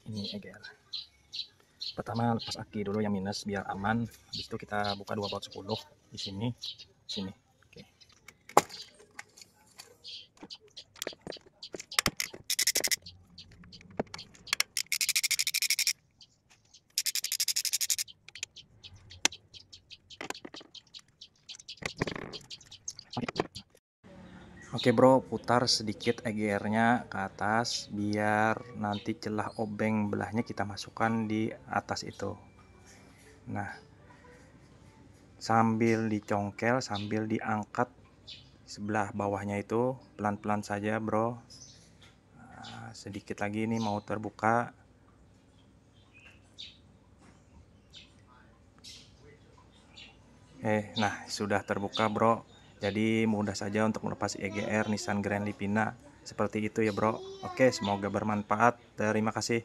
Ini EGR. Pertama lepas aki dulu yang minus biar aman. Habis itu kita buka 2 baut 10 di sini. Sini. Oke. Oke bro, putar sedikit EGR-nya ke atas biar nanti celah obeng belahnya kita masukkan di atas itu. Nah, sambil dicongkel, sambil diangkat sebelah bawahnya itu pelan-pelan saja bro. Nah, sedikit lagi nih mau terbuka. Nah sudah terbuka bro. Jadi mudah saja untuk melepas EGR Nissan Grand Livina seperti itu ya bro. Oke, semoga bermanfaat. Terima kasih.